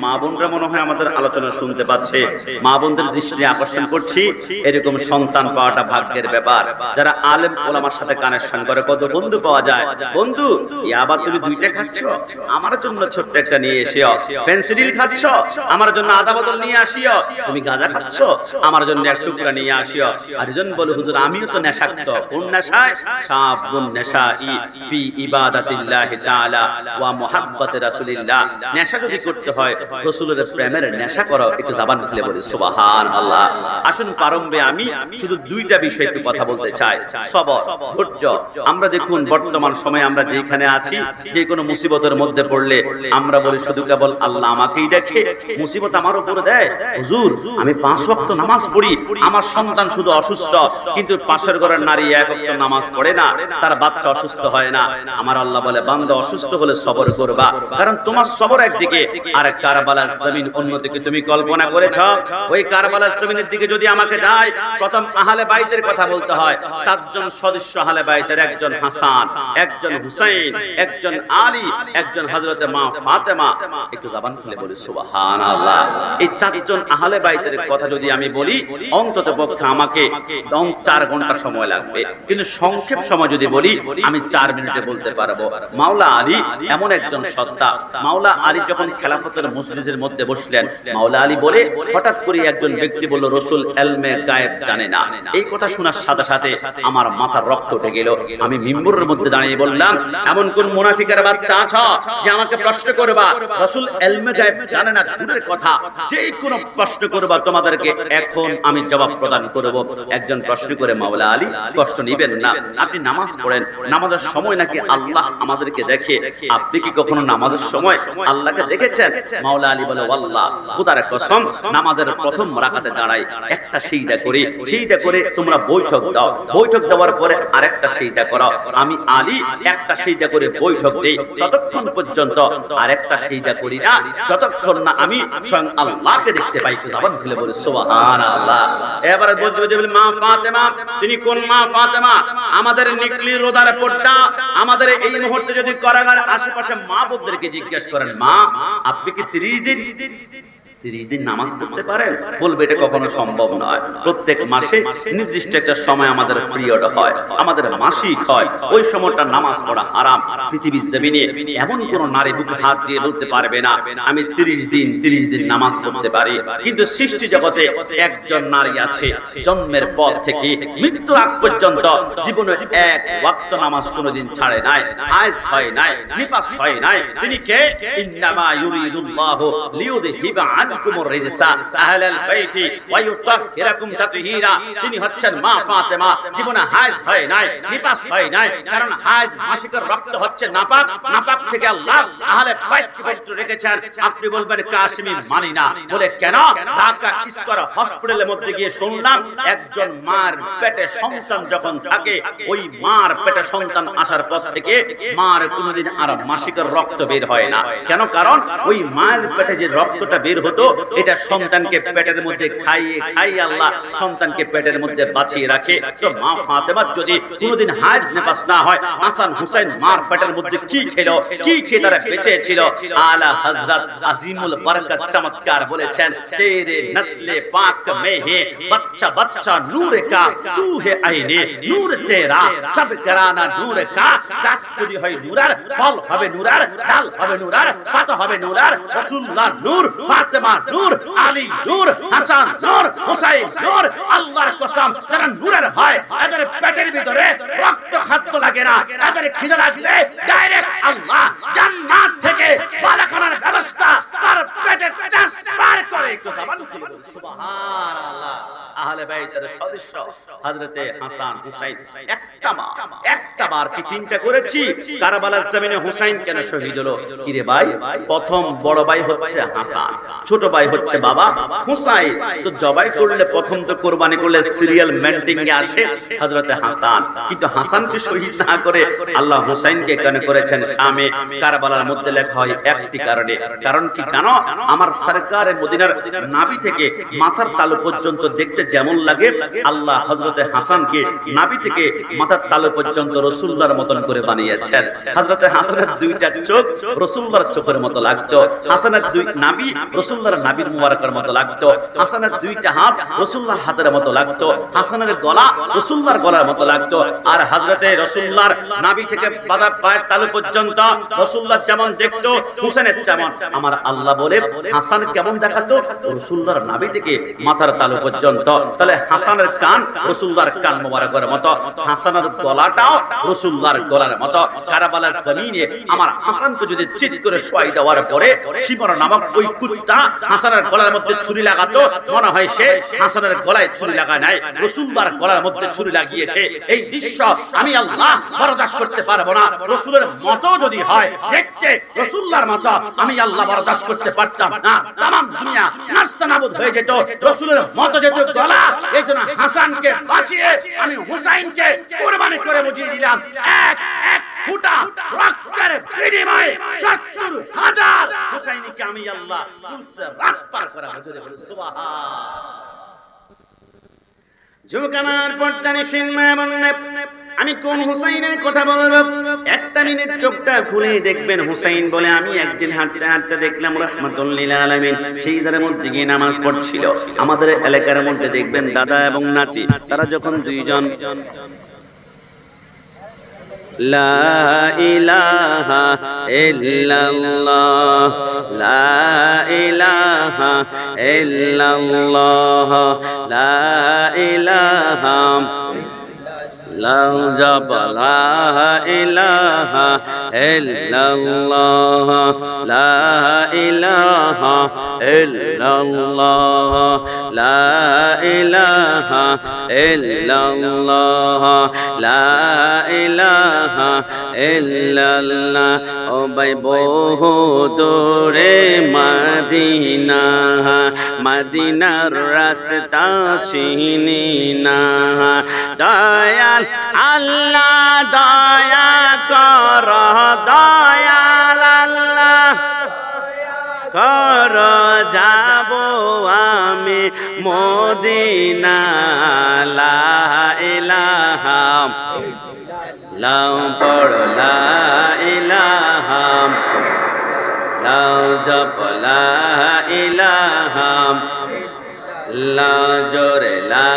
মা বোনরা মনে হয় আমাদের আলোচনা শুনতে পাচ্ছে। মা বোনদের দৃষ্টি আকর্ষণ করছি, এরকম সন্তান পাওয়াটা ভাগ্যের ব্যাপার। যারা আলেম ওলামার সাথে কানেকশন করে, কত বন্ধু পাওয়া যায়। বন্ধু, আবার তুমি দুইটা খাচ্ছ, আমার জন্য ছোট্ট একটা নিয়ে এসিও। ফেন্সিডিল খাচ্ছ, আমার জন্য আদা বোতল নিয়ে আসিও। তুমি গাঁজা খাচ্ছ, আমার জন্য এক টুকরা নিয়ে আসিও। আরেকজন বলে, হুজুর আমিও তো নেশাক্ত। কোন নেশায়? শাবুন নেশাই ফি ইবাদাতিল্লাহি তাআলা ওয়া মুহাব্বাতি রাসূলিল্লাহ। নেশা যদি করতে হয়, রাসূলের প্রেমের নেশা করো। একটু জবান খুলে বলি সুবহানাল্লাহ। আসুন প্রারম্ভে আমি শুধু দুইটা বিষয় একটু কথা বলতে চাই। সবর, ধৈর্য। আমরা দেখুন বর্তমান সময়ে আমরা যেখানে আছি, যে কোনো মুসিবতের মধ্যে পড়লে আমরা বলি শুধু কেবল আল্লাহ আমাকেই দেখে, মুসিবত আমার উপরে দেয়। হুজুর আমি 5 ওয়াক্ত নামাজ পড়ি, আমার সন্তান শুধু অসুস্থ, কিন্তু পাশের ঘরের নারী 1 ওয়াক্ত নামাজ পড়ে না, তার বাচ্চা অসুস্থ হয় না। আমার আল্লাহ বলে, বান্দা অসুস্থ হলে সবর করবা, কারণ তোমার সবর একদিকে, আর কারবালার জমিন অন্যদিকে। তুমি কল্পনা করেছ ওই কারবালার জমিনের দিকে যদি আমাকে যাই, প্রথম আহলে বাইতের কথা বলতে হয়। 4 জন সদস্য আহলে বাইতের, একজন হাসান, একজন হুসাইন, একজন আলী, একজন হযরতে মা ফাতেমা। একটু জবান খুলে বলি সুবহানাল্লাহ। এই 4 জন আহলে বাইতের কথা যদি আমি বলি, অন্তত পক্ষে আমাকে 4 ঘন্টা সময় লাগবে, কিন্তু সংক্ষেপ সময় যদি বলি আমি 4 মিনিটে বলতে পারবো। মাওলা আলী এমন একজন সত্তা। মাওলা আলী যখন খেলাফতের মজলিসের মধ্যে বসলেন, মাওলা আলী বলে, হঠাৎ করে একজন ব্যক্তি বলল, রাসূল ইলমে গায়েব জানে না। এই কথা শোনার সাথে সাথে আমার মাথার রক্ত উঠে গেল। আমি মিম্বরের মধ্যে দাঁড়িয়ে বললাম, এমন কোন মুনাফিকের বাচ্চা আছো যে আমাকে প্রশ্ন করবা রাসূল ইলমে গায়েব জানে না? দূরের কথা, যে কোনো প্রশ্ন করবা তোমাদেরকে এখন আমি জবাব প্রদান করব। একজন প্রশ্ন করে, মাওলা আলী কষ্ট নেবেন না, আপনি নামাজ পড়েন, নামাজের সময় নাকি আল্লাহ আমাদেরকে দেখে, আপনি কি কখনো নামাজের সময় আল্লাহকে দেখেছেন? মাওলা আলী বলে, আল্লাহ খোদার কসম, নামাজের প্রথম রাকাতে দাঁড়াই, একটা সিজদা করি, সিজদা করে তোমরা বৈঠক দাও, বৈঠক দেওয়ার পরে আরেকটা সিজদা করো। আমি আলী একটা সিজদা করে বৈঠক দেই, ততক্ষণ পর্যন্ত আরেকটা সিজদা করি না যতক্ষণ না আমি স্বয়ং আল্লাহকে দেখতে পাই। তো জবান খুলে বলি সুবহানাল্লাহ। এবারে বলতে বলতে মা ফাতেমা, তিনি কোন মা ফাতেমা? আমাদের নিকলি রোদার পর্দা, আমাদের এই মুহূর্তে যদি কারাগার আশেপাশে মা বোনদেরকে জিজ্ঞেস করেন, মা আপনি কি 30 দিন নামাজ পড়তে পারেন? বলবে এটা কখনো সম্ভব নয়। প্রত্যেক মাসে নির্দিষ্ট একটা সময় আমাদের পিরিয়ড হয়, আমাদের মাসিক হয়, ওই সময়টা নামাজ পড়া হারাম। পৃথিবীর জমিনে এমন কোন নারী বুকে হাত দিয়ে বলতে পারবে না আমি 30 দিন নামাজ পড়তে পারি। কিন্তু সৃষ্টি জগতে একজন নারী আছে, জন্মের পর থেকে মৃত্যুর আগ পর্যন্ত জীবনে 1 ওয়াক্ত নামাজ কোনোদিন ছাড়ে নাই, হায়েজ হয় নাই, নিপাস হয় নাই। তিনি কে? ইন্নামা ইউরিদুল্লাহু লিইউযহিবা আনকুমুর রিজসা আহলাল বাইতি ওয়া ইউতাহহিরাকুম তাতহীরা। তিনি হচ্ছেন মা ফাতেমা। জীবনে হায়েজ হয় নাই, নিপাস হয় নাই, কারণ হায়েজ মাসিকের রক্ত হচ্ছে নাপাক, নাপাক থেকে আল্লাহ আহলে বাইতকে পবিত্র রেখেছেন। আপনি বলবেন কাশিমি মানি না, বলে কেন? ঢাকা স্কয়ার হসপিটালের মধ্যে গিয়ে শুনলাম, একজন মার পেটে সন্তান যখন থাকে, ওই মার পেটে সন্তান আসার পর থেকে মার কোনোদিন আর মাসিকের রক্ত বের হয় না। কেন? কারণ ওই মায়ের পেটে যে রক্তটা বের হতো, এটা সন্তানকে পেটের মধ্যে খাইয়ে খাইয়ে আল্লাহ সন্তানকে পেটের মধ্যে বাঁচিয়ে রাখে। তো মা ফাতেমার যদি কোনোদিন হায়েজ নেপাস না হয়, হাসান হুসাইন মার পেটের মধ্যে কি খেলো, কি খেয়ে তারা বেঁচে ছিল? আলা হযরত আজিমুল বরকত চমৎকার বলেছেন, তেরে নসলে পাক মে হে বাচ্চা বাচ্চা নূর কা তু হে আইনে নূর তেরা সব ঘরানা নূর কা। গাছ যদি হয় নূরার, ফল হবে নূরার, ডাল হবে নূরার, পাতা হবে নূরার। রাসূলুল্লাহ নূর, ফাতেমা নূর, আলী নূর, হাসান নূর, হুসাইন নূর। আল্লাহর কসম, যারা নূরের হয় এদের পেটের ভিতরে রক্ত খাদ্য লাগে না, এদের খিদে লাগলে ডাইরেক্ট আল্লাহ জান্নাত থেকে বালাখানার ব্যবস্থা তার পেটে ট্রান্সফার করে। সুবহানাল্লাহ। আহলে বাইতের সদস্য হযরতে হাসান হুসাইন একটা বার কি চিন্তা করেছি কারবালার জমিনে হুসাইন কেন শহীদ হলো? কি রে ভাই, প্রথম বড় ভাই হচ্ছে হাসান, ছোট ভাই হচ্ছে বাবা হুসাইন। তো জবাই করলে প্রথম তো কুরবানি করলে সিরিয়াল মেন্টিং এ আসে হযরতে হাসান, কিন্তু হাসানকে শহীদ না করে আল্লাহ হুসাইনকে কেন করেছেন শামে? কারবালার মধ্যে লেখা হয় একটি কারণে। কারণ কি জানো? আমার সরকারে মদিনার নাভি থেকে মাথার তালু পর্যন্ত দেখতে যেমন লাগে, আল্লাহ হযরতে হাসানকে নাভি থেকে মাথার তালু পর্যন্ত রাসূলুল্লাহর মতন করে বানিয়েছেন। হযরতে হাসানের দুইটা চোখ রাসূলুল্লাহর চোখের মতো লাগতো, হাসানের দুই নাভি রাসূলুল্লাহর নাভির মুবারকের মতো লাগতো, হাসানের দুইটা হাত রাসূলুল্লাহর হাতের মতো লাগতো, হাসানের গলা রাসূলুল্লাহর গলার মতো লাগতো। আর হযরতে রাসূলুল্লাহর নাভি থেকে বাদা পায়ের তালু পর্যন্ত রাসূলুল্লাহ যেমন দেখতো হুসাইনের তেমন। আমার আল্লাহ বলে হাসান কেমন দেখাতো? রাসূলুল্লাহর নাভি থেকে মাথার তালু পর্যন্ত। তাহলে হাসানের কান রাসূলুল্লাহর কান মুবারকের মতো, হাসানের গলাটাও রাসূলুল্লাহর গলার মতো। কারবালার জমিনে আমার হাসানকে যদি চিৎ করে শোয়াই দেওয়ার পরে শিমর নামক ওই কুত্তা হাসানের গলার মধ্যে ছুরি লাগাতো, মনে হয় সে হাসানের গলায় ছুরি লাগায় নাই, রাসূলুল্লাহর গলার মধ্যে ছুরি লাগিয়েছে। এই দৃশ্য আমি আল্লাহ বরদাস্ত করতে পারবো না। রাসূলের মতো যদি হয় দেখতে রাসূলুল্লাহর মতো, আমি আল্লাহ বরদাস্ত করতে পারতাম না। তামাম দুনিয়া নাস্তানাবুদ হয়ে যেত, রাসূলের মতো যেত গলা। এইজন্য হাসানকে বাঁচিয়ে আমি হুসাইনকে কুরবানি করে বুঝিয়ে দিলাম। এক এক ফুটা রক্তের বিনিময়ে ৭০,০০০ হুসাইনকে আমি আল্লাহ ফুলসে রাত পার করা হজরে বলি সুবহান। যুবকামার পর্দানি সিনমা বন্নে আমি কোন হুসাইনের কথা বলবো? একটা মিনিট চোখটা খুলে দেখবেন হুসাইন বলে আমি একদিন হাঁটতে হাঁটতে দেখলাম রাহমাতুল লিল আলামিন সিজদার মধ্যে গিয়ে নামাজ পড়ছিল। আমাদের এলাকার মধ্যে দেখবেন দাদা এবং নাতি, তারা যখন দুইজন লা ইলাহা ইল্লাল্লাহ লা ইলাহা ইল্লাল্লাহ লা ইলাহা লাউ জাবালা ইলাহা ইল্লাল্লাহ লা ইলাহা ইল্লাল্লাহ লা ইলাহা ইল্লাল্লাহ লা ইলাহা ইল্লাল্লাহ। ও ভাই বহু দূরে মদিনা, মদিনার রাস্তা চিনি না, দয়াল আল্লাহ দয়া কর, দয়াল আল্লাহ কর, যাব আমি মদিনা। লা ইলাহা লাউ পড় লা ইলাহা লাউ জপ লা ইলাহা লা জোরে লা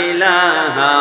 ইলাহা।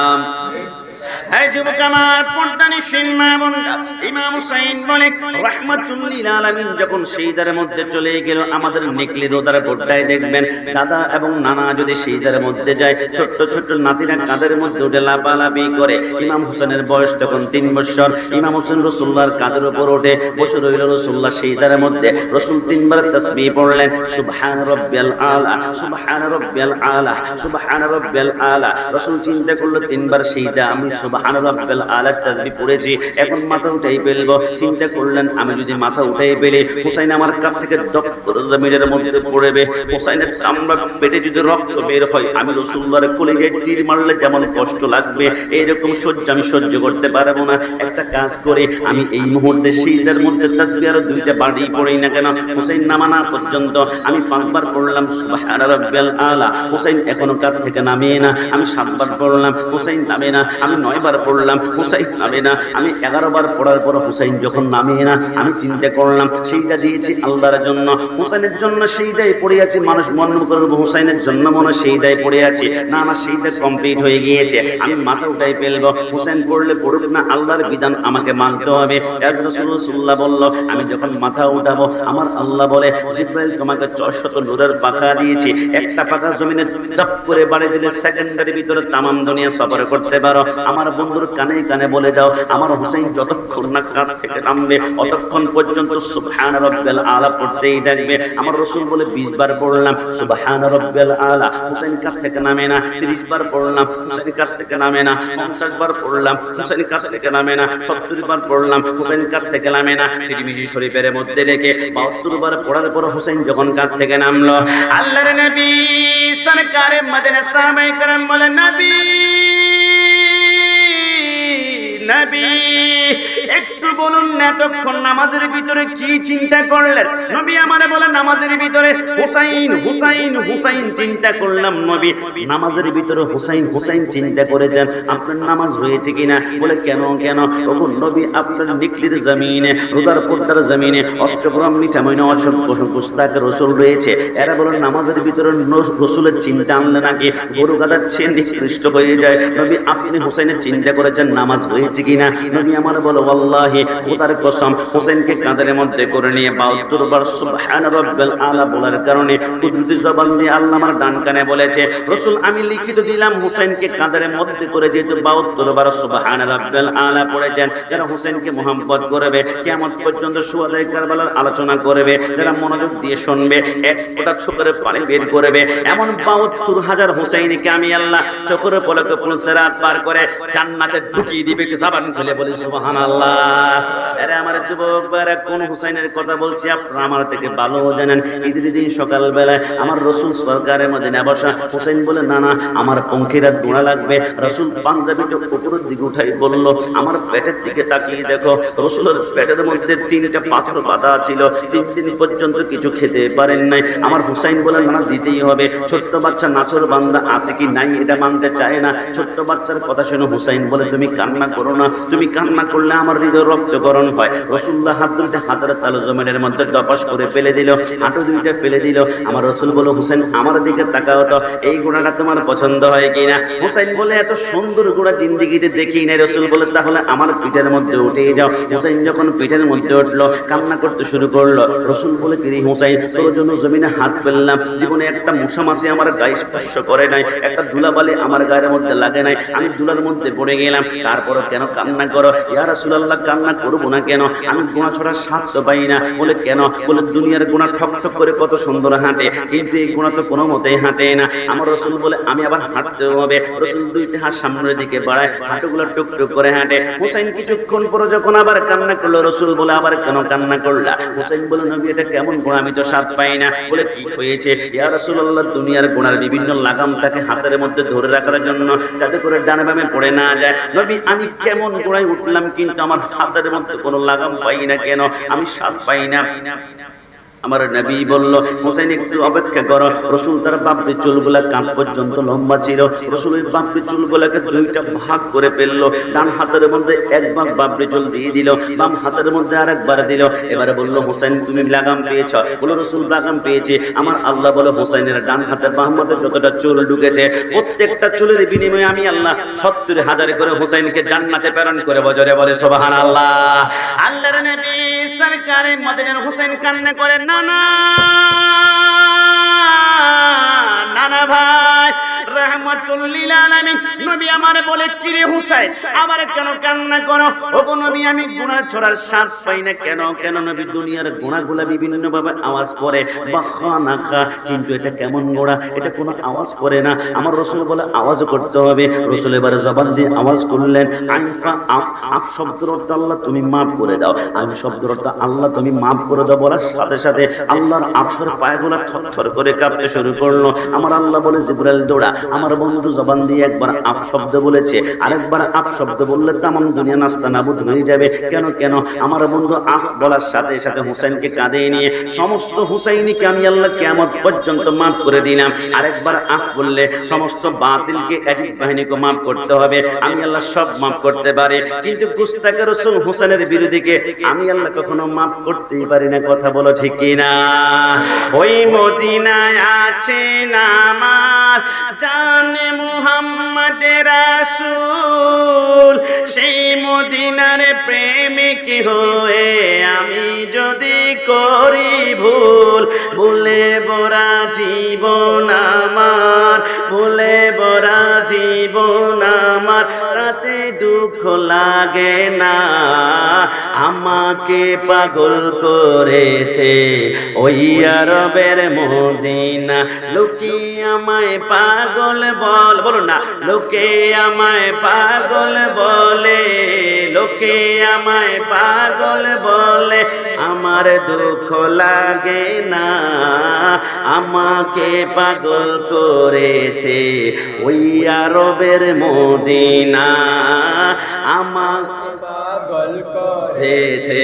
হে যুবক আমার পর্দানি সিনমা বোনরা, ইমাম হুসাইন বলে রাহমাতুল লিল আলামিন যখন সিজদার মধ্যে চলে গেল, আমাদের নেকলি রোদার বোর্ডটায় দেখবেন দাদা এবং নানা যদি সিজদার মধ্যে যায়, ছোট্ট ছোট্ট নাতিরা কাঁধের মধ্যে উঠে লাফালাফি করে। ইমাম হুসাইনের বয়স তখন 3 বছর। ইমাম হুসাইন রাসূলুল্লাহর কাঁধের উপর উঠে বসে রইল রাসূলুল্লাহ সিজদার মধ্যে। রাসূল 3 বার তাসবিহ পড়লেন, সুবহান রাব্বিয়াল আলা, সুবহান রাব্বিয়াল আলা, সুবহান রাব্বিয়াল আলা। রাসূল চিন্তা করলো 3 বার সিজদা আমি সুবহান রাব্বিয়াল আলা তাসবিহ পড়েছি, এখন মাথা উঠাই ফেলবো। চিন্তা করলেন আমি যদি মাথা উঠাই ফেলি হুসাইন আমার কাছ থেকে দপ করে জমিনের মধ্যে পড়বে, হুসাইনের চামড়া পেটে যদি রক্ত বের হয়, আমি রাসূলুল্লাহর কলিজায় তীর মারলে যেমন কষ্ট লাগবে এইরকম আমি সহ্য করতে পারবো না। একটা কাজ করে আমি এই মুহূর্তে সিজদার মধ্যে তাসবিহ আর 2টা বাড়ি পড়ি না কেন, হুসাইন নামানা পর্যন্ত আমি 5 বার পড়লাম সুবহান রাব্বিয়াল আলা, হুসাইন এখনো কাঁধ থেকে নামে না। আমি 7 বার পড়লাম, হুসাইন নামে না। আমি 9 বার পড়লাম, হুসাইন নামে না। আমি 11 বার পড়ার পর হুসাইন যখন নামে না, আমি চিন্তা করলাম সেইটা দিয়েছি আল্লাহর জন্য, হুসাইনের জন্য সেইটাই পড়ে আছে। মানুষ মনে করবে হুসাইনের জন্য মনে সেইটাই পড়ে আছে, না না সেইটা কমপ্লিট হয়ে গিয়েছে। আমি মাথা উঠাই ফেলবো, হুসাইন পড়লে পড়ুক না, আল্লাহর বিধান আমাকে মানতে হবে। রাসূলুল্লাহ বলল আমি যখন মাথা উঠাবো, আমার আল্লাহ বলে জিবরাইল তোমাকে 400 নূরের পাখা দিয়েছি, একটা পাখা জমিনে দপ করে বাড়ি দিলে সেকেন্ডের ভিতরে তামাম দুনিয়া সফর করতে পারো। আমার বন্ধুর কানে কানে বলে দাও আমার হুসাইন যতক্ষণ না কাঁধ থেকে নামবে অতক্ষণ পর্যন্ত সুবহান রাব্বিয়াল আলা পড়তেই থাকবে। আমার রাসূল বলে 20 বার পড়লাম সুবহান রাব্বিয়াল আলা, হুসাইন কাঁধ থেকে নামে না। 30 বার পড়লাম, হুসাইন কাঁধ থেকে নামে না। 50 বার পড়লাম, হুসাইন কাঁধ থেকে নামে না। 70 বার পড়লাম, হুসাইন কাঁধ থেকে নামে না। তিরমিজি শরীফের মধ্যে রেখে 72 বার পড়ার পর হুসাইন যখন কাঁধ থেকে নামলো, আল্লাহর নবী সরকারে মদিনা সাহাবায়ে کرام বলে নবী নবী একটু বলুন এতক্ষণ নামাজের ভিতরে কি চিন্তা করলেন? নবী আমারে বলে নামাজের ভিতরে হুসাইন হুসাইন হুসাইন চিন্তা করলাম। নবী নামাজের ভিতরে হুসাইন হুসাইন চিন্তা করেছেন, আপনার নামাজ হয়েছে কিনা? বলে কেন কেন? ওগো নবী আপনার নিকলির জমিনে, রোদার পর্দার জমিনে অষ্টগ্রাম মিঠামইনা অসংখ্য পুস্তাক রসুল রয়েছে, এরা বলেন নামাজের ভিতরে রসুলের চিন্তা আনলে নাকি গরু গাদার চেয়ে নিকৃষ্ট হয়ে যায়। নবী আপনি হুসাইনের চিন্তা করেছেন নামাজ হয়েছে কিনা? নবী আমার বলো ওয়াল্লাহি খোদার কসম, হুসাইনকে কাঁধের মধ্যে করে নিয়ে 72 বার সুবহান রাব্বিল আলা বলার কারণে কুদরতি জবান দিয়ে আল্লাহ আমার ডান কানে বলেছে, রাসূল আমি লিখিত দিলাম হুসাইনকে কাঁধের মধ্যে করে যেহেতু 72 বার সুবহান রাব্বিল আলা পড়েছেন, যারা হুসাইনকে মুহাব্বত করবে কিয়ামত পর্যন্ত শুহাদায়ে কারবালার আলোচনা করবে, যারা মনোযোগ দিয়ে শুনবে এক ফোঁটা চোখের পানি বের করবে, এমন 72,000 হুসাইনকে আমি আল্লাহ চোখের পলকে পুলসিরাত পার করে জান্নাতে ঢুকিয়ে দিবে। কি জবান খুলে বলি সুবহানাল্লাহ। আরে আমার যুবক ভাইরা, কোন হুসাইনের কথা বলছি আপনারা আমার থেকে ভালো জানেন। ঈদের দিন সকাল বেলায় আমার রাসূল সরকারের মদিনায় বসা, হুসাইন বলে না না আমার পঙ্খিরা দোড়া লাগবে। রাসূল পাঞ্জাবিটা উপরের দিকে উঠাই বলল, আমার পেটের দিকে তাকিয়ে দেখো, রাসূলের পেটের মধ্যে 3টা পাথর বাঁধা ছিল, 3 দিন পর্যন্ত কিছু খেতে পারেন নাই। আমার হুসাইন বলে না দিতেই হবে। ছোট্ট বাচ্চা নাচর বান্দা আছে কি নাই এটা মানতে চায় না। ছোট্ট বাচ্চার কথা শুনে হুসাইন বলে তুমি কান্না করো না, তুমি কান্না করলে আমার হৃদয় রক্তকরণ হয়। রাসূলুল্লাহ হাত দুইটা হাতের তালু জমিনের মধ্যে দপাস করে ফেলে দিল, হাঁটু দুইটা ফেলে দিল। আমার রাসূল বলে হুসাইন আমার দিকে তাকাও তো, এই গুণাটা তোমার পছন্দ হয় কিনা? হুসাইন বলে এত সুন্দর গুণা জিন্দেগিতে দেখি নাই। রাসূল বলে তাহলে আমার পিঠের মধ্যে উঠে যাও। হুসাইন যখন পিঠের মধ্যে উঠলো কান্না করতে শুরু করলো। রাসূল বলে কি হুসাইন তোর জন্য জমিনে হাত ফেললাম, জীবনে একটা মশা মাছি আমার গায়ে স্পর্শ করে নাই, একটা ধুলাবালি আমার গায়ের মধ্যে লাগে নাই, আমি ধুলার মধ্যে পড়ে গেলাম, তারপরও কেন কান্না করো? ইয়া রাসূলুল্লাহ কান্না করবো না কেন? আমি গুনাহ ছড়ার স্বাদ তো পাই না। বলে কেন? বলে দুনিয়ার গুনাহ ঠক ঠক করে কত সুন্দর হাঁটে, কিন্তু এই গুনাহ তো কোনো মতেই হাঁটে না। আমার রাসূল বলে আমি আবার হাঁটতেও হবে। রাসূল দুইটা হাত সামনের দিকে বাড়ায়, হাঁটুগুলো টুকটুক করে হাঁটে। হুসাইন কিছুক্ষণ পরে যখন আবার কান্না করলো, রাসূল বলে আবার কেন কান্না করলা? হুসাইন বলে নবী এটা কেমন গুনাহ, আমি তো স্বাদ পাই না। বলে কি হয়েছে? ইয়া রাসূলুল্লাহ দুনিয়ার গুনার বিভিন্ন লাগাম থাকে হাতের মধ্যে ধরে রাখার জন্য, যাতে করে ডানে বামে পড়ে না যায়। নবী আমি কেমন গুনায় উঠলাম কিন্তু আমার হাতের মধ্যে কোনো লাগাম পাই না কেন? আমি স্বাদ পাই না। আমার নবী বলল হুসাইন একটু অপেক্ষা করো। রাসূল তার বাপরি চুলগুলা কাঁধ পর্যন্ত লম্বা ছিল। রাসূলের বাপরি চুলগুলাকে 2টা ভাগ করে ফেললো। ডান হাতের মধ্যে এক ভাগ বাপরি চুল দিয়ে দিল, বাম হাতের মধ্যে আরেকবার দিল। এবারে বলল হুসাইন তুমি লাগাম পেয়েছ? বলে রাসূল লাগাম পেয়েছি। আমার আল্লাহ বলে হুসাইনের ডান হাতে বাম হাতে যতটা চুল ঢুকেছে প্রত্যেকটা চুলের বিনিময়ে আমি আল্লাহ 70,000 করে হুসাইনকে জান্নাতে প্রেরণ করে বজরে বলে সুবহানাল্লাহ। আল্লাহর নবী সরকারে মদিনার হুসাইন কান্না করে না না নানা ভাই রাহমাতুল লিল আলামিন। নবী আমারে বলে কি রে হুসাইন আমারে কেন কান্না করো? ওগো নবী আমি গুনাহ ছড়ার স্বাদ পাই না কেন? কেন নবী দুনিয়ার গুনাহগুলা বিভিন্ন ভাবে আওয়াজ করে বাখানাখা, কিন্তু এটা কেমন গুনাহ? এটা কোনো আওয়াজ করে না। আমার রাসূল বলে আওয়াজ করতে হবে। রাসূল এবারে জবান দিয়ে আওয়াজ করলেন আনফা আফ। আফ শব্দের অর্থ আল্লাহ তুমি maaf করে দাও, আন শব্দের অর্থ আল্লাহ তুমি maaf করে দাও। বলার সাথে সাথে আল্লাহর আরশের পায়গুলো থরথর করে কাঁপতে শুরু করলো। আমার আল্লাহ বলে জিবরাইল দৌড়া। আমার বন্ধু জবান দিয়ে একবার আফ শব্দ বলেছে, আরেকবার আফ শব্দ বললে তামাম দুনিয়া নাস্তা নাবুদ হয়ে যাবে। কেন কেন? আমার বন্ধু আফ বলার সাথে সাথে হুসাইনকে কাঁধে নিয়ে সমস্ত হুসাইনিকে আমি আল্লাহ কিয়ামত পর্যন্ত maaf করে দিলাম। আরেকবার আফ বললে সমস্ত বাতিলকে এজিদ বাহিনীকে maaf করতে হবে। আমি আল্লাহ সব maaf করতে পারি, কিন্তু গুস্তাখে রাসূল হুসাইনের বিরোধীকে আমি আল্লাহ কখনো maaf করতেই পারি না। কথা বলো ঠিক কিনা? ওই মদিনায় আছেন আমার জানে মুহাম্মদ রাসূল, সেই মদিনার প্রেমিক হয়ে আমি যদি করি ভুল, ভুলে ভরা জীবন আমার, ভুলে ভরা জীবন আমার, তাতে দুঃখ লাগে না। আমাকে পাগল করেছে ওই আরবের মদিনা। লোকে আমায় পাগল বলো না, লোকে আমায় পাগল বলে, লোকে আমায় পাগল বলে, আমার দুঃখ লাগে না। আমাকে পাগল করেছে ওই আরবের মদিনা, আমাকে পাগল করে উঠেছে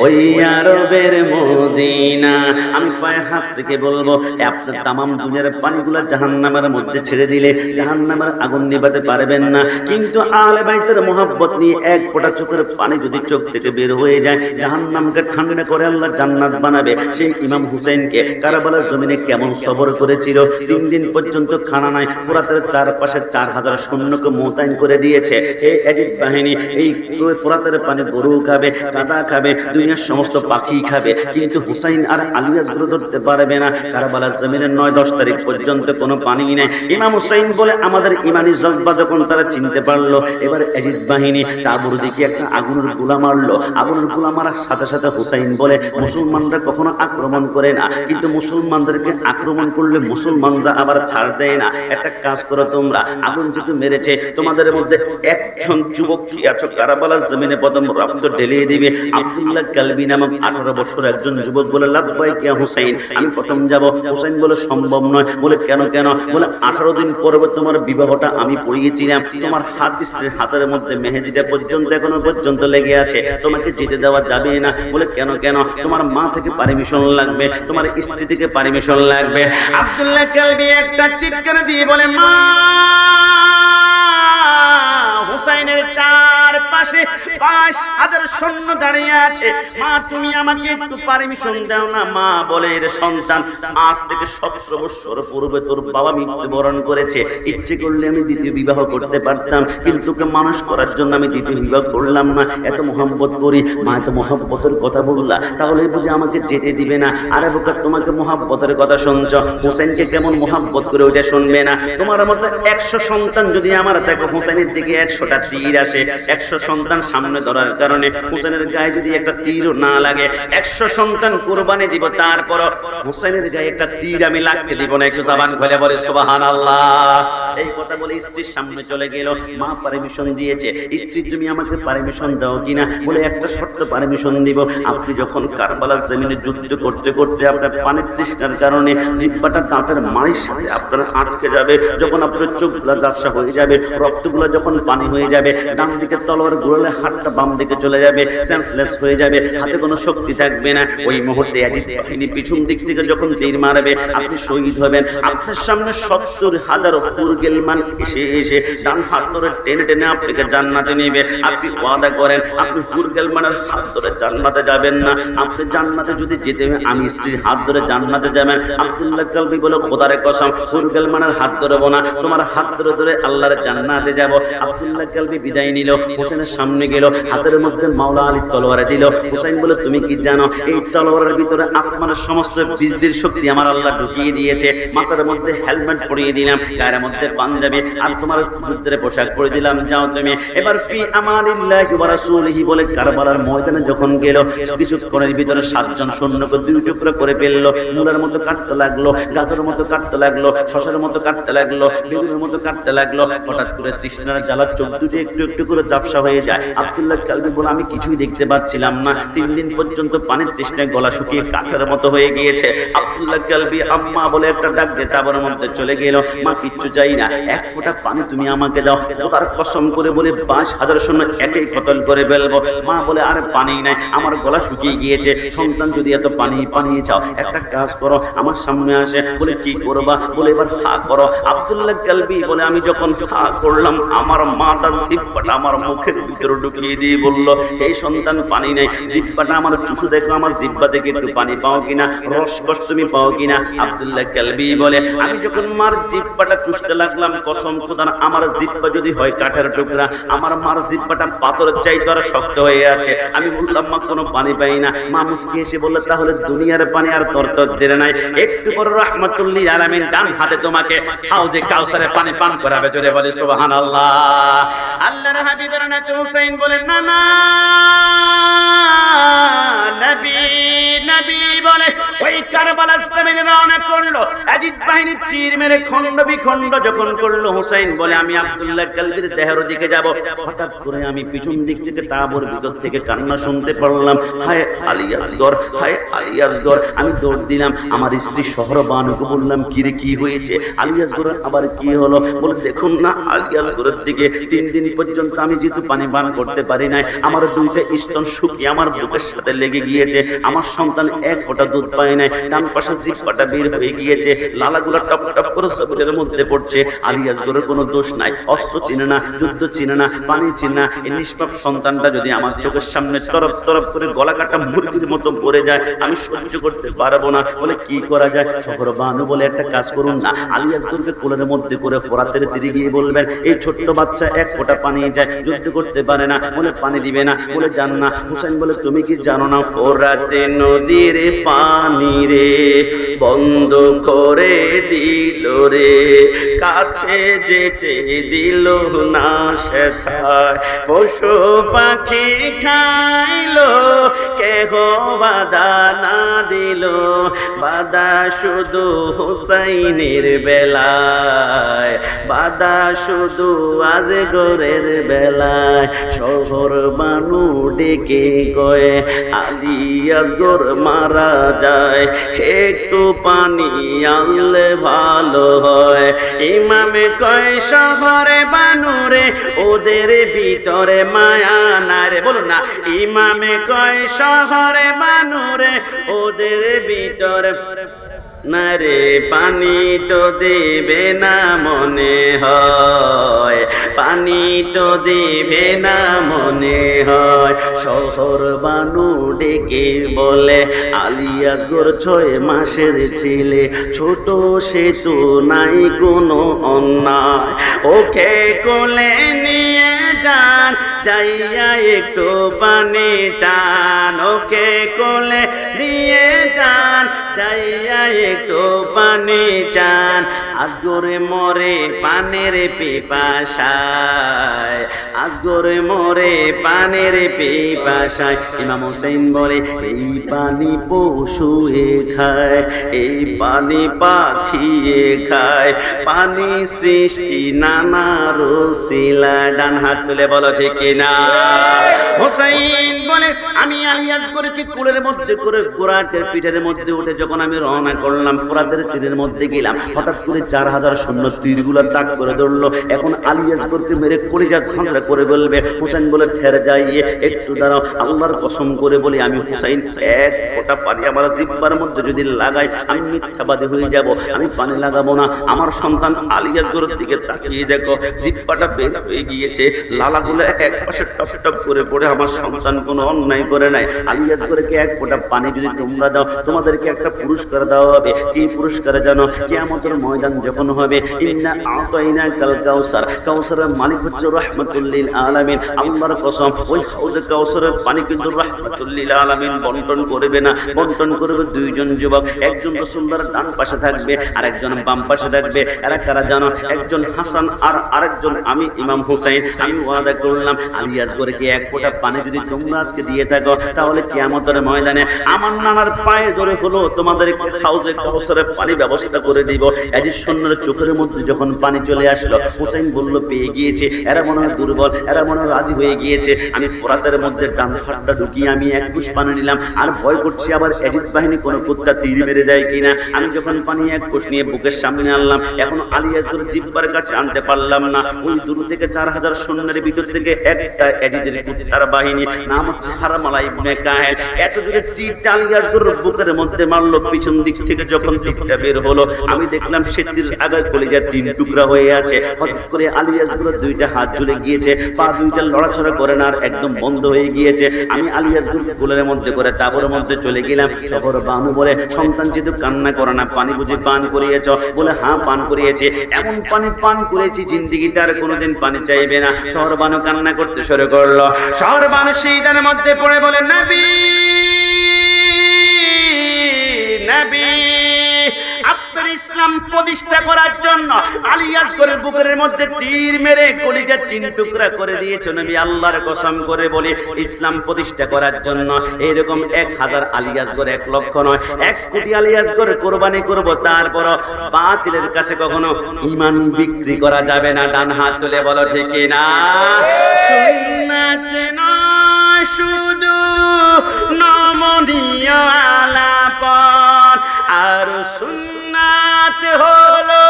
ওই আরবের মদিনা। আমি পায়ে হাত রেখে বলবো, আপনার তামাম দুনিয়ার পানিগুলো জাহান্নামের মধ্যে ছেড়ে দিলে জাহান্নামের আগুন নিভাতে পারবেন না, কিন্তু আহলে বাইতের মহব্বত নিয়ে এক ফোঁটা চোখের পানি যদি চোখ থেকে বের হয়ে যায়, জাহান্নামকে ঠান্ডা করে আল্লাহ জান্নাত বানাবে। সেই ইমাম হুসাইনকে কারবালার জমিনে কেমন সবর করেছিল, 3 দিন পর্যন্ত খানা নাই, ফোরাতের চারপাশে 4000 সৈন্যকে মোতায়েন করে দিয়েছে। এই এজিদ বাহিনী এই ফোরাতের পানি গরু খাবে, কাদা খাবে, দুনিয়ার সমস্ত পাখি খাবে, কিন্তু হুসাইন আর আলী আসগর ধরতে পারবে না। কারবালার জমিনে 9-10 তারিখ পর্যন্ত কোনো পানি নেই। ইমাম হুসাইন বলে আমাদের ইমানি জজবা যখন তারা চিনতে পারলো, এবার এজিদ বাহিনী তাবুর দিকে একটা আগুনের গোলা মারলো। আগুনের গোলা মারার সাথে সাথে হুসাইন বলে, মুসলমানরা কখনো আক্রমণ করে না, কিন্তু মুসলমানদেরকে আক্রমণ করলে মুসলমানরা আবার ছাড় দেয় না। একটা কাজ করো তোমরা, আগুন যেহেতু মেরেছে, তোমাদের মধ্যে একজন যুবক কি আছো কারবালার জমিনে প্রথম রক্ত ঢেলিয়ে দিবে। আব্দুল্লাহ কালবি নামক 18 বছর একজন যুবক বলে, লাব্বাইক ইয়া হুসাইন, আমি প্রথম যাব। হুসাইন বলে, সম্ভব নয়। বলে, কেন? বলে, 18 দিন পরে তোমার বিবাহটা আমি পড়িয়েছিলাম, তোমার হাত স্ত্রীর হাতের মধ্যে মেহেদিটা পর্যন্ত এখনো পর্যন্ত লেগে আছে, তোমাকে যেতে দেওয়া যাবে না। বলে, কেন? তোমার মা থেকে পারমিশন লাগবে, তোমার স্ত্রী থেকে পারমিশন লাগবে। আব্দুল্লাহ কালবি একটা চিৎকার দিয়ে বলে, মা, হুসাইনের চারপাশে 5000 সৈন্য দাঁড়িয়ে আছে, মা তুমি আমাকে একটু পারমিশন দাও না। মা বলে, এর সন্তান, আজ থেকে 17 বছর পূর্বে তোর বাবা মৃত্যুবরণ করেছে, ইচ্ছে করলে আমি দ্বিতীয় বিবাহ করতে পারতাম, কিন্তু তোকে মানুষ করার জন্য আমি দ্বিতীয় বিবাহ করলাম না। এত মহব্বত করি, মা এত মহব্বতের কথা বললা, তাহলে বুঝে আমাকে যেতে দিবে না। আরে বোকা, তোমাকে মহব্বতের কথা শুনছ, হুসাইনকে কেমন মহব্বত করে ওইটা শুনবে না? তোমার মতো 100 সন্তান যদি আমার থাকে, হুসাইনের দিকে 100টা তীর আসে, 100 সন্তান সামনে ধরার কারণে হুসাইনের গায়ে যদি একটা তীর না লাগে, 100 সন্তান কুরবানি দিব, তারপর হুসাইনের গায়ে একটা তীর আমি লাগতে দিব না। একটু জবান খুলে বলে সুবহানাল্লাহ। এই কথা বলে স্ত্রীর সামনে চলে গেল। মা পারমিশন দিয়েছে। স্ত্রী, তুমি আমাকে পারমিশন দাও কিনা? বলে, একটা শর্ত পারমিশন দিব, আপনি যখন কারবালার জমিনে যুদ্ধ করতে করতে আপনার পানির তৃষ্ণার কারণে জিহ্বাটা দাঁতের মাড়ির সাথে আপনার আটকে যাবে, যখন আপনার চোখগুলো ঝাপসা হয়ে যাবে, রক্তগুলো যখন পানি হয়ে যাবে, ডান দিকে তলোয়ার ঘুরলে হাতটা বাম দিকে চলে যাবে, সেন্সলেস হয়ে যাবে, হাতে কোনো শক্তি থাকবে না। ওই মুহূর্তে এজিদ বাহিনী পিছন দিক থেকে যখন তীর মারবে, আপনি শহীদ হবেন। আপনার সামনে 70,000 কুরগেলমান এসে ডান হাত ধরে টেনে টেনে আপনাকে জান্নাতে নেবে। আপনি ওয়াদা করেন, আপনি কুরগেলমানের হাত ধরে জান্নাতে যাবেন না। আপনি জান্নাতে যদি যেতে হয়, আমি স্ত্রীর হাত ধরে জান্নাতে যাবেন। আব্দুল্লাহ কালবি বলে, খোদার কসম, কুরগেলমানের হাত ধরবো না, তোমার হাত ধরে ধরে আল্লাহর জান্নাতে যাব। আব্দুল্লাহ কালবি বিদায় নিল, হুসাইনের সামনে গেল, হাতের মধ্যে মাওলা আলীর তলোয়ার দিল। হুসাইন বলে, তুমি কি জানো এই তলোয়ারের ভিতরে আসমানের সমস্ত বিজলির শক্তি আমার আল্লাহ ঢুকিয়ে দিয়েছে। মাথার মধ্যে হেলমেট পরিয়ে দিলাম, গায়ের মধ্যে পাঞ্জাবি আর তোমার যুদ্ধের পোশাক পরে দিলাম, যাও তুমি এবার ফি আমানিল্লাহি ওয়া রাসূলিহি বলে কারবালার ময়দানে যখন গেল, কিছুক্ষণের ভিতরে 7 জন সৈন্যকে 2 টুকরো করে ফেললো। মূলার মতো কাটতে লাগলো, গাজরের মতো কাটতে লাগলো, শশার মতো কাটতে লাগলো, বেগুনের মতো কাটতে লাগলো। হঠাৎ করে তৃষ্ণার জ্বালা চোখ দুটো একটু একটু করে ঝাপসা হয়ে যায়। আব্দুল্লাহ কালবি বলে, আমি কিছুই দেখতে পাচ্ছিলাম না। 3 দিন পর্যন্ত পানির তৃষ্ণায় গলা শুকিয়ে কাঠের মতো হয়ে গিয়েছে। আব্দুল্লাহ কালবি আম্মা বলে একটা ডাক দিয়ে তাবর মধ্যে চলে গেল। মা, কিচ্ছু চাই না, 1 ফোঁটা পানি তুমি আমাকে দাও। খোদার কসম করে বলে 5000 সৈন্য একই কতল করে ফেলবো। মা বলে, আরে পানি নাই, আমার গলা শুকিয়ে গিয়েছে। সন্তান যদি এত পানি চাও, একটা কাজ করো, আমার সামনে আসে। বলে, কি করবা? বলে, এবার হা করো। আব্দুল্লাহ কালবি বলে, আমি যখন হা করলাম, আমার মাটা জিহ্বাটা আমার মুখের ভিতরে ঢুকিয়ে দিয়ে বলল, এই সন্তান পানি নাই, জিহ্বাটা আমার চুষু দেখো, আমার জিহ্বা থেকে একটু পানি পাও কিনা, রসকস তুমি পাও কিনা। আব্দুল্লাহ কালবি বলে, আমি যখন মার জিহ্বাটা চুষতে লাগলাম, কসম খোদার, আমার জিহ্বা যদি হয় কাঠের টুকরা, আমার মার জিহ্বাটা পাথরের চাইতে আর শক্ত হয়ে আছে। আমি বললাম, মা কোনো পানি পাই না। মা মুচকি এসে বলল, তাহলে দুনিয়ার পানি আর তোর তকদিরে নাই। একটু পর রাহমাতুল্লিল আলামিন ডান হাতে তোমাকে হাউজে কাউসারের পানি পান করাবে। জোরে বলে সুবহানাল্লাহ। আল্লাহর হাবিবের নাতি হুসাইন বলেন, না না নবীর নবী বলে ওই কারবালার জমিনে রওনা করলো। ইয়াজিদ বাহিনী তীর মেরে খণ্ড বিখণ্ড যখন করলো, হুসাইন বলে আমি আব্দুল্লাহ কালবির দেহের দিকে যাব। হঠাৎ করে আমি পিছন দিক থেকে তাঁবুর ভিতর থেকে কান্না শুনতে পারলাম, হায় আলী আসগর, হায় আলী আসগর। আমি দৌড় দিলাম, আমার স্ত্রী শহরবানুকে বললাম, কি রে কি হয়েছে? আলী আসগর আবার কি হলো? বলে দেখুন না, আলী আসগরের দিকে 3 দিন পর্যন্ত আমি যেহেতু পানি পান করতে পারি নাই, আমার 2টা স্তন শুকিয়ে আমার বুকের সাথে লেগে গিয়েছে, আমার সন্তান 1 ফোঁটা দুধ পায় নাই, ডান পাশে জিহ্বাটা বের হয়ে গিয়েছে, লালাগুলো টপ টপ করে শরীরের মধ্যে পড়ছে। আলী আসগরের কোনো দোষ নাই, অস্ত্র চিনে না, যুদ্ধ চিনে না, পানি চিনে না। এই নিষ্পাপ সন্তানটা যদি আমার চোখের সামনে তরফ তরফ করে গলা কাটা মুরগির মতো পড়ে যায়, আমি সহ্য করতে পারবো না। বলে কি করা যায়? শহরবানু বলে একটা কাজ করুন না, আলী আসগরকে কোলের মধ্যে করে ফোরাতের তীরে গিয়ে বলবেন, এই ছোট্ট বাচ্চা 1 ফোঁটা পানি যায়, যুদ্ধ করতে পারে না, বলে পানি দিবে না। বলে জান না। হুসাইন বলে তুমি কি জানো না, ফোরাতে নদীর পানি রে বন্ধ করে দিল রে, কাছে যেতে দিল না শেষায়, পশু পাখি খাইলো, কেহ বাধা না দিল, বাধা শুধু হুসাইনের বেলায়, বাধা শুধু আজগরের বেলায়। শহরবানু ডেকে কয়ে আলী আসগর মারা যায়, একটু পানি আনলে ভালো হয়। ইমামে কয় শহরে বানুরে ওদের ভিতরে মায়া নাই রে, বলুন না। ইমামে কয় শহরে বানুরে ওদের ভিতরে না রে, পানি তো দেবে না মনে হয়, পানি তো দেবে না মনে হয়। শহরবানু ডেকে বলে আলী আসগর 6 মাসের ছেলে, ছোট সে তো নাই কোনো অন্যায়, ওকে কোলে নিয়ে যান, যাইয়া একটু পানি চান, ওকে কোলে নিয়ে যান, যাইয়া একটু পানি চান। আসগরে মরে পানের পিপাসায়, আসগরে মরে পানের পিপাসায়। ইমাম হোসেন বলে এই পানি পশুয়ে খায়, এই পানি পাখিয়ে খায়, পানি সৃষ্টি নানা রসিলা। ডান হাত তুলে বলো ঠিক কিনা? হোসেন বলে আমি আলী আসগরকে কোলের মধ্যে করে গোরাটের পিঠের মধ্যে উঠে যখন আমি রওনা করলাম, ফোরাতের তীরের মধ্যে গেলাম, হঠাৎ করে 4000 সৈন্য তীরগুলো তাক করে ধরলো। এখন আলী আসগরকে মেরে কলিজা ঝাঁঝরা করে বলবে। হোসেন বলে ঠের যাইয়ে একটু দাঁড়াও, আল্লাহর কসম করে বলি আমি হোসেন 1 ফোঁটা পানি আমার জিহ্বার মধ্যে যদি লাগাই, আমি মিথ্যাবাদী হয়ে যাব, আমি পানি লাগাবো না। আমার সন্তান আলী আসগরের দিকে তাকিয়ে দেখো, জিহ্বাটা বের হয়ে গিয়েছে, লালাগুলো এক পাশে টপ টপ করে পড়ে। আমার সন্তান কোনো অন্যায় করে নাই। আলী আসগরকে 1 ফোঁটা পানি যদি তোমরা দাও, তোমাদেরকে একটা পুরস্কার দেওয়া হবে। কি পুরস্কার জানো? কিয়ামতের ময়দান যখন হবে, ইন্না আতাইনা কাল কাউসার, কাউসারের মালিক হচ্ছে রাহমাতুল লিল আলামিন। আল্লাহর কসম, ওই হাউজে কাউসারের পানি কিন্তু রাহমাতুল লিল আলামিন বন্টন করবে না, বন্টন করবে 2 জন যুবক। একজন রাসূলুল্লাহর ডান পাশে থাকবে আর একজন বাম পাশে থাকবে। এরা কারা জানো? একজন হাসান আর আরেকজন আমি ইমাম হুসাইন। আমি ওয়াদা করলাম আলী আসগরকে 1 ফোঁটা পানি যদি তোমরা আজকে দিয়ে থাকো, তাহলে কিয়ামতের ময়দানে আমার নানার পায়ে ধরে হলো তোমাদেরকে হাউজে কাউসারের পানি ব্যবস্থা করে দিব। ইয়াজিদ সৈন্যের চোখের মধ্যে যখন পানি চলে আসলো, হুসাইন বলল পেয়ে গিয়েছে, এরা মনে হয় দুর্বল, এরা মনে হয় রাজি হয়ে গিয়েছে। আমি ফোরাতের মধ্যে ডান হাতটা ঢুকিয়ে আমি 1 কুশ পানি নিলাম, আর ভয় করছি আবার ইয়াজিদ বাহিনী কোনো কুত্তা তীর মেরে দেয় কিনা। আমি যখন পানি 1 কুশ নিয়ে বুকের সামনে আনলাম, এখন আলী আসগরের জিহ্বার কাছে আনতে পারলাম না। ওই দূর থেকে 4000 সৈন্যের ভিতর থেকে একটা ইয়াজিদের কুত্তার বাহিনী, নাম হচ্ছে হারামালা ইবনে কাহেল, এত জোরে তীরটা আলী আসগরের বুকের মধ্যে মারলো। পিছন দিক থেকে যখন তীরটা বের হলো, আমি দেখলাম সে তীর আগায় কলিজা 3 টুকরা হয়ে আছে। হঠাৎ করে আলী আসগরের 2টা হাত ঝুলে গিয়েছে, পা 2টা লড়াছড়া করে না, আর একদম বন্ধ হয়ে গিয়েছে। আমি আলী আসগরকে কোলের মধ্যে করে তাবুর মধ্যে চলে গেলাম। শহরবানু বলে সন্তান যেহেতু কান্না করে না, পানি বুঝি পান করিয়েছ? বলে হ্যাঁ পান করিয়েছি, এমন পানি পান করেছি জিন্দেগিতে আর কোনোদিন পানি চাইবে না। শহরবানু কান্না করতে শুরু করলো। শহরবানু শীতের মধ্যে পড়ে বলে নবী, নবী আপনার ইসলাম ইসলাম প্রতিষ্ঠা করার জন্য আলী আসগরের বুকের মধ্যে তীর মেরে কলিজা তিন টুকরা করে দিয়েছে নবী। আল্লাহর কসম করে বলি, ইসলাম প্রতিষ্ঠা করার জন্য এরকম 1000 আলী আসগর, 1 লক্ষ নয়, 1 কোটি আলী আসগর কোরবানি করব, তারপর বাতিলের কাছে কখনো ঈমান বিক্রি করা যাবে না। ডান হাত তুলে বলো ঠিক না? সুন্নাত নয় শুধু নমনীয় আলাপন, আর সুন্নাত হলো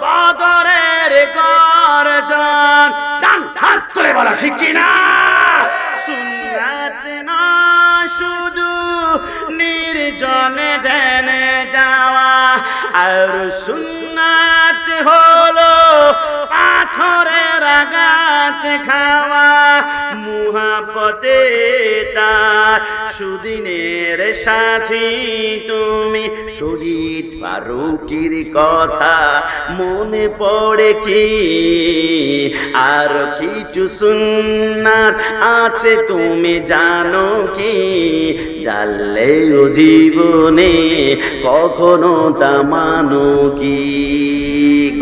বদরের গর্জন। ডান হাত তুলে বলো ঠিক না? সুন্নাত নয় শুধু নির্জনে ধ্যানে যাওয়া, আর সুন্নাত হলো পাথরের আঘাত খাওয়া। মুহাব্বতে তার সুদিনের সাথী তুমি, শহীদ ফারুকের কথা মনে পড়ে কি? আর কিছু সুন্নাত আছে তুমি জানো কি? জানলেও জীবনে কখনো তা মানো কি?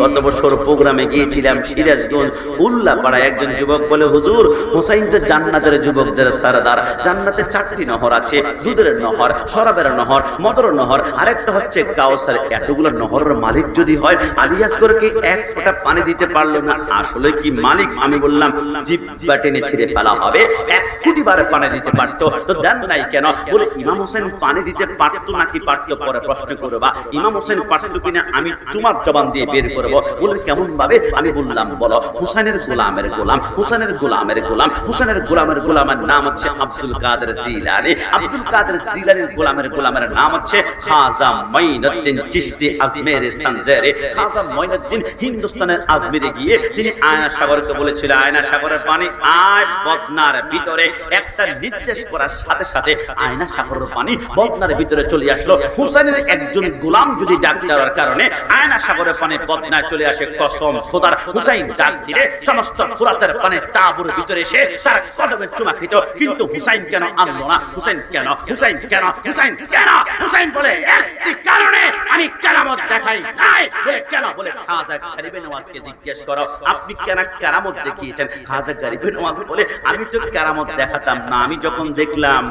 গত বছর প্রোগ্রামে গিয়েছিলাম সিরাজগঞ্জ উল্লাপাড়ায়। একজন যুবক বলে, হুজুর হুসাইন তো জান্নাতের যুবকদের সরদার। জান্নাতে 4টি নহর আছে, দুধের নহর, শরাবের নহর, মদের নহর, আরেকটা হচ্ছে কাউসার। এতগুলো নহরের মালিক যদি হয়, আলী আসগরকে 1 ফোঁটা পানি দিতে পারলো না, আসলে কি মালিক? আমি বললাম জিহ্বা টেনে ছিঁড়ে ফেলা হবে। 1 কোটি বার পানি দিতে পারতো, তো দেন নাই কেন? বলে ইমাম হোসেন পানি দিতে পারতো নাকি পারতো পরে প্রশ্ন করবা। ইমাম হোসেন পারতো কিনা আমি তোমার জবান দিয়ে বের করব। বলে কেমন ভাবে? আমি বললাম বলো, হুসাইনের গোলামের গোলাম, হুসাইনের গোলামের গোলাম, হুসাইনের গোলামের গোলামের নাম হচ্ছে আব্দুল কাদের জিলানী। আব্দুল কাদের জিলানীর গোলামের গোলামের নাম হচ্ছে খাজা মঈনুদ্দিন চিশতি আজমেরে সঞ্জেরে। খাজা মঈনুদ্দিন হিন্দুস্তানের আজমিরে গিয়ে তিনি আয়না সাগরকে বলেছিল, আয়না সাগরের পানি আয় বদনার ভিতরে। একটা নির্দেশ করার সাথে সাথে আয়না সাগরের পানি বদনার ভিতরে চলে আসলো। হুসাইনের একজন গোলাম যদি ডাক দেওয়ার কারণে আয়না সাগরের পানি বদনায় চলে আসে, কসম খোদার হুসাইন ডাক দিলে সমস্ত ফুরাতের পানি তাঁবুর ভিতরে এসে তার কদমে চুমা খেত। কিন্তু হুসাইন কেন আনলো না? হুসাইন কেন? হুসাইন কেন? হুসাইন কেন? হুসাইন বলে একটি কারণে, আমি কেরামত দেখাই নাই। বলে কেন? বলে খাজা গরিবে নওয়াজকে জিজ্ঞেস করো, আপনি কেন কেরামত দেখিয়েছেন? খাজা গরিবে নওয়াজ বলে, আমি তো কেরামত দেখাতাম না। আমি যখন দেখলাম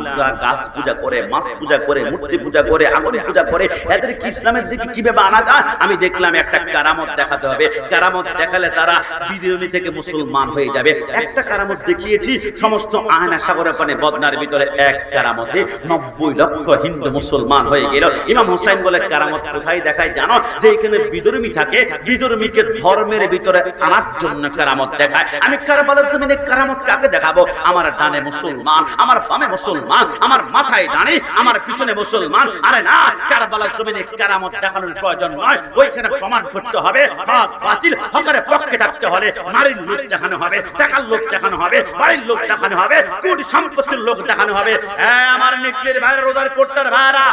গাছ পূজা করে, মাছ পূজা করে, মূর্তি পূজা করে, আগুন পূজা করে, এদের কি ইসলামের দিকে কিভাবে আনা যায়? আমি দেখলাম একটা কারামত দেখাতে হবে। কারামত দেখালে তারা বিরোধী থেকে মুসলমান হয়ে যাবে। একটা কারামত দেখিয়েছি, সমস্ত আয়না সাগরের পানি বদনার ভিতরে, 1 কারামতে 90 লক্ষ হিন্দু মুসলমান হয়ে গেল। ইমাম হুসাইন বলে, কারামত কোথায় দেখায় জানো? যে এখানে বিধর্মী থাকে, বিধর্মীকে ধর্মের ভিতরে আনার জন্য কারামত দেখায়। আমি কারবালার জমিনে কারামত কাকে দেখাবো? আমার ডানে মুসলমান, আমার বামে মুসলমান, আমার মাথায় ডানে, আমার পিছনে মুসলমান। আরে না, কারবালার জমিনে কারামত দেখানোর প্রয়োজন নয়। ওইখানে প্রমাণ করতে হবে হক বাতিল, হকের পক্ষে থাকতে হলে নারীর লোক দেখানো হবে, টাকার লোক দেখানো হবে, বাড়ির লোক দেখানো হবে, কোটি সম্পত্তির লোক দেখানো হবে। হ্যাঁ, আমার নিকলির ভাইরা, রোদার কোট্টার ভাইরা,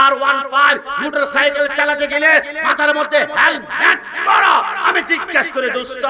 R15 মোটরসাইকেল চালাতে গেলে মাথার মধ্যে হেলমেট পরো। আমি জিজ্ঞাসা করে, দোস্ত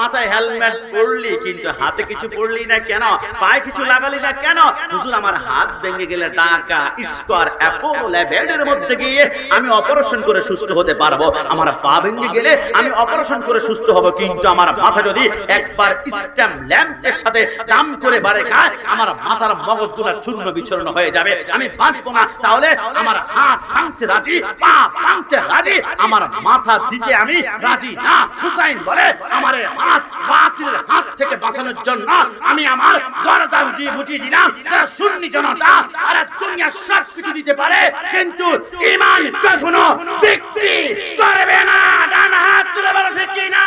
মাথায় হেলমেট পরলি কিন্তু হাতে কিছু পরলি না কেন? পায়ে কিছু লাগালি না কেন? হুজুর আমার হাত ভেঙে গেলে ঢাকা স্কয়ার অ্যাপোলো ল্যাবের মধ্যে গিয়ে আমি অপারেশন করে সুস্থ হতে পারবো। আমার পা ভেঙে গেলে আমি অপারেশন করে সুস্থ হব, কিন্তু আমার মাথা যদি একবার স্ট্যাম্প ল্যাম্পের সাথে দাম করে বাড়ে খায়, আমার মাথার মগজগুলো চূর্ণ বিচূর্ণ হয়ে যাবে। আমি বাঁচব না। তাহলে আমার হাত ভাঙতে রাজি, পা ভাঙতে রাজি, আমার মাথা দিতে আমি রাজি না। হুসাইন বলে, আমার হাত বাতিলের হাত থেকে বাঁচানোর জন্য আমি আমার গর্দান দিয়ে বুঝিয়ে দিলাম, তারা সুন্নি জনতা আর দুনিয়া সব কিছু দিতে পারে, কিন্তু ঈমান কখনো বিক্রি করবে না। ডান হাত তুলে বলো ঠিক কিনা?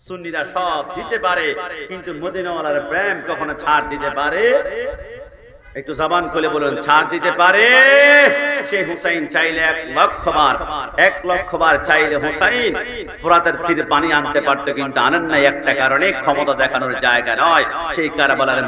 সুন্নিরা সব দিতে পারে, কিন্তু মদিনাওয়ালার প্রেম কখনো ছাড় দিতে পারে? একটু জবান খুলে বলুন, ছাড় দিতে পারে? সেই হুসাইন চাইলে 1 লক্ষ বার চাইলে হুসাইন ফোরাতের তীরে পানি আনতে পারতো, কিন্তু আনেন নাই একটা কারণে, ক্ষমতা দেখানোর জায়গা নয়। সেই কারবালার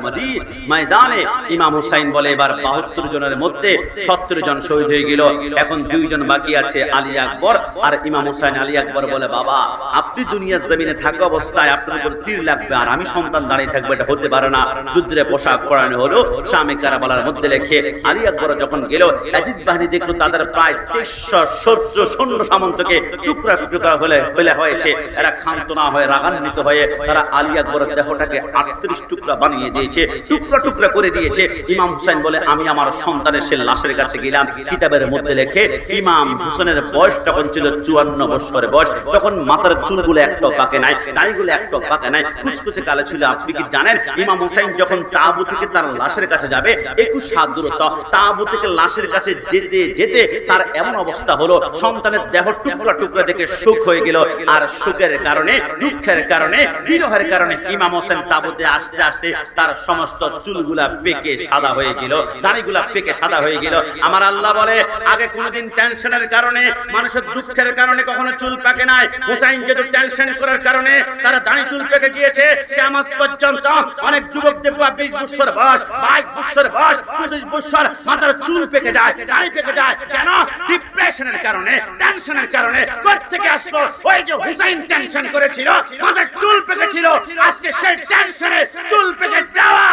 ময়দানে ইমাম হুসাইন বলে, এবার 72 জনের মধ্যে 70 জন শহীদ হয়ে গেল, এখন 2 জন বাকি আছে, আলী আকবর আর ইমাম হুসাইন। আলী আকবর বলে, বাবা আপনি দুনিয়ার জমিনে থাকা অবস্থায় আপনার উপর তীর লাগবে আর আমি সন্তান দাঁড়িয়ে থাকবো, এটা হতে পারে না। যুদ্ধের পোশাক পরানো হলো, স্বামী কারবালার মধ্যে লেখে। আলী আকবর যখন গেল, ইয়াজিদ বাহিনী দেখলো তাদের প্রায় 2300 সৈন্য সামন্তকে টুকরা টুকরা হলে হয়েছে। এরা ক্ষান্ত না হয়ে রাগান্বিত হয়ে তারা আলী আকবরের দেহটাকে 38 টুকরা বানিয়ে দিয়েছে, টুকরা টুকরা করে দিয়েছে। ইমাম হুসাইন বলে আমি আমার সন্তানের সে লাশের কাছে গেলাম, কিতাবের মধ্যে লেখে ইমাম হুসেনের বয়স তখন ছিল 54 বছরের বয়স। তখন মাথার চুলগুলো একটাও পাকে নাই, দাড়িগুলো একটাও পাকে নাই, কুচকুচে কালো ছিল। আপনি কি জানেন ইমাম হুসাইন যখন তাবু থেকে তার লাশের কাছে যাবে 21 হাত দূরত্ব, তাবু থেকে লাশের কাছে যেতে যেতে তার এমন অবস্থা হলো সন্তানের দেহ টুকরা টুকরা দেখে সুখ হয়ে গেল। আর সুখের কারণে, দুঃখের কারণে, বিরহের কারণে ইমাম হোসেন তাবুতে আসতে আসতে তার সমস্ত চুলগুলা পেকে সাদা হয়ে গেল, দাড়িগুলা পেকে সাদা হয়ে গেল। আমার আল্লাহ বলে আগে কোনোদিন টেনশনের কারণে, মানুষের দুঃখের কারণে কখনো চুল পাকে নাই। হুসাইন যেহেতু টেনশন করার কারণে তার দাড়ি চুল পেকে গিয়েছে। কিয়ামত পর্যন্ত অনেক যুবক দেখবা 20 বছর বয়স, 22 বছর বয়স, 25 বছর মাথার চুল পেকে যায়, দাড়ি পেকে যায়। কেন? ডিপ্রেশনের কারণে, টেনশনের কারণে। কোথা থেকে আসলো? ওই যে হুসাইন টেনশন করেছিল, মাথার চুল পেকেছিল, আজকে সেই টেনশনে চুল পেকে যাওয়া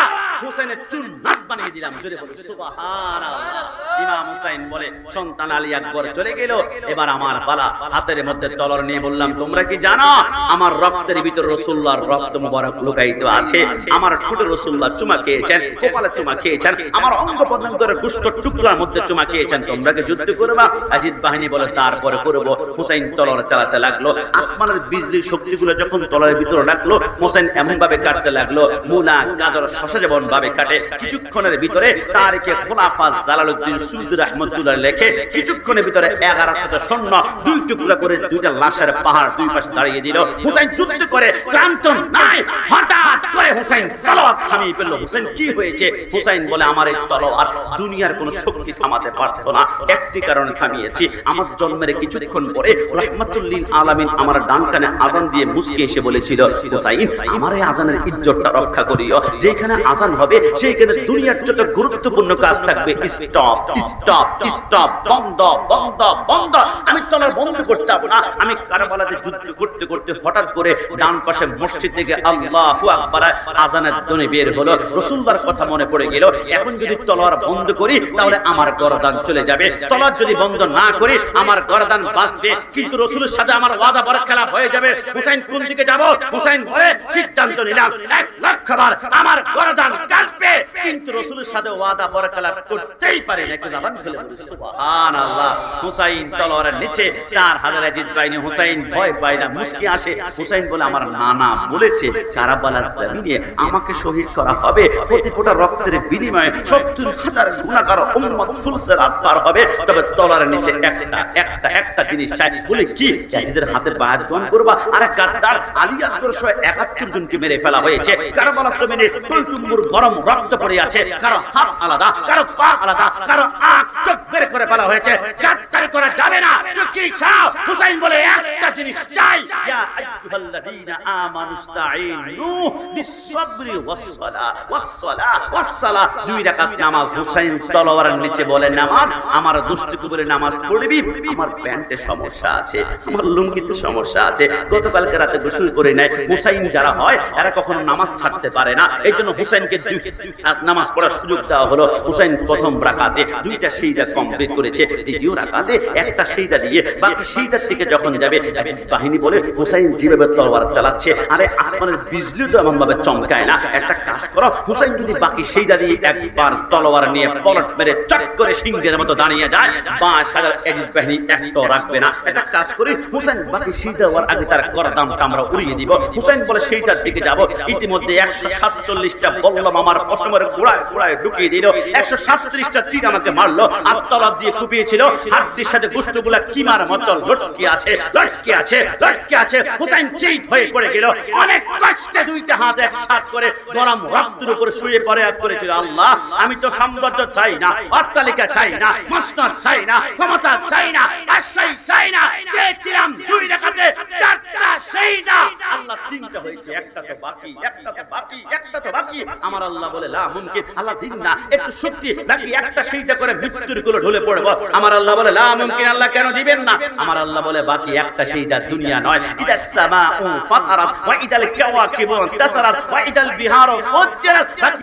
হুসাইনের চুল নাক বানিয়ে দিলাম। জোরে বলো সুবহানাল্লাহ। ইমাম হুসাইন বলে সন্তান আলী আকবর চলে গেল, এবার আমার পালা। হাতের মধ্যে তলোয়ার নিয়ে বললাম তোমরা কি জানো আমার রক্তের ভিতর রাসূলুল্লাহর রক্ত মুবারক লুকায়িত আছে। আমার ঠোঁটে রাসূলুল্লাহ চুমা খেয়েছেন, কপালে চুমা খেয়েছেন, আমার অঙ্গ প্রত্যঙ্গের গোশত টুকরার মধ্যে চুমা খেয়েছেন। তোমরা কি যুদ্ধ করবা? আজিদ বাহিনী বলে তারপরে করব। হুসাইন তলোয়ার চালাতে লাগলো। আসমানের বিজলির শক্তিগুলো যখন তলোয়ারের ভিতরে লাগলো, হুসাইন এমন ভাবে কাটতে লাগলো মুলা গাজর শশা যেমন ভাবে কাটে। কিছুক্ষণের ভিতরে তারিখে খোলাফা জালালউদ্দিন সুয়ুতি রাহমাতুল্লাহ লেখে কিছুক্ষণের ভিতরে 1100 সৈন্য দুই টুকরা করে দুইটা লাশের পাহাড় দুই পাশে দাঁড়িয়ে দিল। হুসাইন যুদ্ধ করে ক্লান্ত নাই, হঠাৎ করে হুসাইন তলোয়ার থামিয়ে ফেলল। হুসাইন কি হয়েছে? হুসাইন বলে আমার এই তলোয়ার দুনিয়ার কোনো শক্তি থামাতে পারতো না, একটি কারণে থামিয়েছি। আমার জন্মের কিছুক্ষণ পরে রাহমাতুল লিল আলামিন আমার ডান কানে আযান দিয়ে মুস্কি এসে বলেছিল হুসাইন আমার এই আযানের ইজ্জতটা রক্ষা করিও। যেখানে আযান হবে সেইখানে দুনিয়ার যত গুরুত্বপূর্ণ কাজ থাকবে স্টপ স্টপ স্টপ, বন্ধ বন্ধ বন্ধ। আমি তলোয়ার বন্ধ করতাম না। আমি কারবালাতে যুদ্ধ করতে করতে হঠাৎ করে ডান পাশে মসজিদ থেকে আল্লাহু আকবার আযানের ধ্বনি বের হলো। রাসূলুল্লাহর কথা মনে পড়ে গেল। এখন যদি তলোয়ার বন্ধ করি তাহলে আমার গর্দান চলে যাবে, তলোয়ার যদি বন্ধ না করি আমার গর্দান বাঁচবে, কিন্তু রাসূলের সাথে আমার ওয়াদা বরখেলাপ হয়ে যাবে। হুসাইন কোন দিকে যাব? হুসাইন বলে সিদ্ধান্ত নিলাম 1 লক্ষ বার আমার গর্দান কাটবে, কিন্তু রাসূলের সাথে ওয়াদা বরখেলাপ করতেই পারে না। একটু জবান খুলে বলি সুবহানাল্লাহ। হুসাইন তলোয়ারের নিচে 4000 আজিদ বাহিনী। হুসাইন ভয় পায় না, মুস্কি আসে। হুসাইন বলে আমার নানা বলেছে কারবালার জমিনে আমাকে শহীদ করা হবে, প্রতি ফোঁটা রক্তের বিনিময়ে 70000 গুনাহগার উম্মত ফুলসের আফতার হবে। তবে তলোয়ারের নিচে একটা জিনিস চাই। বলে কি? আজিদের হাতে বায়াত গ্রহণ করবা। আরে গাদ্দার আলী আসগর সহ 71 জনকে মেরে ফেলা হয়েছে। কারবালার জমিনে টুলটুম্বুর গরম রক্ত পড়ে আছে, কারো হাত আলাদা, কারো পা আলাদা, কারো আঁখ চোখ বের করে ফেলা হয়েছে। গাদ্দারি করা যাবে না। তুই কি চাও? হুসাইন বলে একটা জিনিস চাই, ইয়া আইয়ুহাল্লাযীনা আমানুস্তাঈনু বিস-সাবরি ওয়াস-সালাহ। 2 রাকাত নামাজ। হুসাইন তলোয়ারের নিচে বলে নামাজ আমার দুষ্টি কুবরে নামাজ পড়বি। আমার প্যান্টে সমস্যা আছে, আমার লুঙ্গিতে সমস্যা আছে, গতকালকে রাতে গোসল করে নাই। হুসাইন যারা হয় এরা কখনো নামাজ ছাড়তে পারে না। এইজন্য হুসাইনকে 2 রাকাত নামাজ পড়ার সুযোগ দেওয়া হলো। হুসাইন প্রথম রাকাতে 2টা সিজদা কমপ্লিট করেছে, দ্বিতীয় রাকাতে একটা সিজদা দিয়ে বাকি সিজদার থেকে যখন যাবে বাহিনী বলে হুসাইন যেভাবে তলোয়ার চালাচ্ছে, আরে আসমানের বিজলি তো এমন ভাবে চমকায় না। একটা কাজ করো, হুসাইন যদি বাকি সিজদা দিয়ে একবার তলোয়ার নিয়ে পলট মেরে চট করে সিংহের মতো দাঁড়িয়ে যায়, 5000 আজিদ বাহিনী একটাও রাখবে না। একটা কাজ করি, হুসাইন বাকি সিজদা হওয়ার আগে তার গর্দানটা আমরা উড়িয়ে দিব। হুসাইন বলে সেইটার দিকে যাব। ইতিমধ্যে 147টা বল্লম আমার পশমের গোড়ায় ঢুকিয়ে দিল। 137টা তীর আমাকে মারলো, আর তলোয়ার দিয়ে কুপিয়েছিল। হাড়টির সাথে গোশতগুলা কিমার মতো লটকে আছে। হুসাইন চিত হয়ে পড়ে গেল। অনেক কষ্টে 2টা হাত একসাথে করে গরম রক্তের উপর শুয়ে পড়ে আর করেছিল, আল্লাহ আমি তো সাম্রাজ্য চাই না, অট্টালিকা চাই না, মসনদ চাই না, ক্ষমতা চাই না, আশ্রয় চাই না। চেয়েছিলাম 2 রাকাতে 4টা শহীদা, আল্লাহ 3টা হয়েছে, একটা তো বাকি। আমার আল্লাহ বলে লা মুমকিন, আল্লাহ দিন না, একটু শক্তি বাকি একটা শহীদা করে মৃত্যুর কোলে ঢলে পড়ব। আমার আল্লাহ বলে লা মুমকিন, আল্লাহ কেন দিবেন না? আমার আল্লাহ বলে বাকি একটা শহীদা দুনিয়া নয়। ইদাস সামাউ ফাতারাত ওয়া ইদাল কাওয়াকিবু ইনতাসারাত ওয়া ইদাল বিহারু ফুজ্জিরাত।